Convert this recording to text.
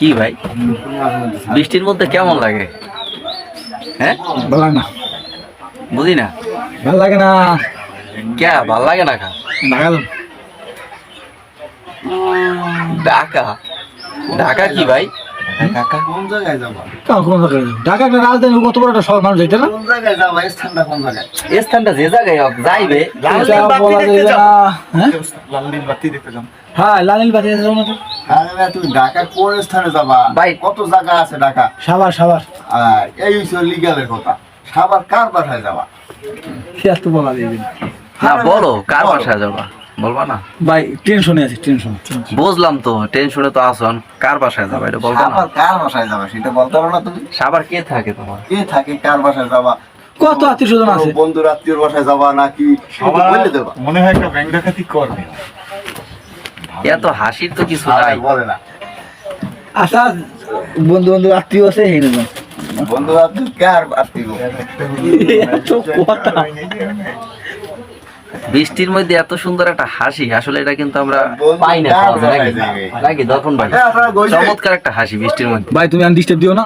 কি ভাই বৃষ্টির মধ্যে কেমন লাগে? হ্যাঁ ভালো লাগে না, বুঝি না ভালো লাগে না। কে ভাল লাগে না? খা ঢাকা ঢাকা কি ভাই? ঢাকা কোন জায়গায় যাবা? ঢাকা একটা রাজধানী, কত বড় একটা শহর, মানুষ যাইতে না। কোন জায়গায় যাবা? স্থানটা কোন জায়গায়? এই স্থানটা যে জায়গায় হোক যাইবে। লালনীল বাতি দেখতে যাও। হ্যাঁ, লালিল বাতি যাও না তো। আরে তুমি ঢাকা কোন স্থানে যাবা? ভাই, কত জায়গা আছে ঢাকা। সাভার সাভার আর এই হচ্ছে লিগ্যালের কথা। সাভার কার বাসায় যাবা? শেষ তো বলা যাবে না। না বলো কার বাসায় যাবা, বলবা না? ভাই টেনশনে আছে, টেনশন। বুঝলাম তো, টেনশনে তো আসন। কার বাসায় যাবা এটা বলবা না? সাভার কার বাসায় যাবা সেটা বলতে পারো না তুমি? সাবার কে থাকে তোমার? কে থাকে, কার বাসায় যাবা? কত আত্মীয় স্বজন আছে। বন্ধু আত্মীয়র বাসায় যাবা নাকি বলে দেবা? মনে হয় একটা ব্যাংক ডাকাতি করবে। এত হাসির তো কিছু নাই। বলে না আচ্ছা, বন্ধু বন্ধু আত্মীয় আছে, এই নেবেন বন্ধু আত্মীয় কার আত্মীয়? এত কথা। বৃষ্টির মধ্যে এত সুন্দর একটা হাসি, আসলে এটা কিন্তু আমরা বন্ধু পাই না কার পাওয়া যায় নাকি? বাসায় যাবে? নাকি দর্পণ ভাই, আপনারা কইছে? চমৎকার একটা হাসি বৃষ্টির মধ্যে। ভাই তুমি ডিস্টার্ব দিও না।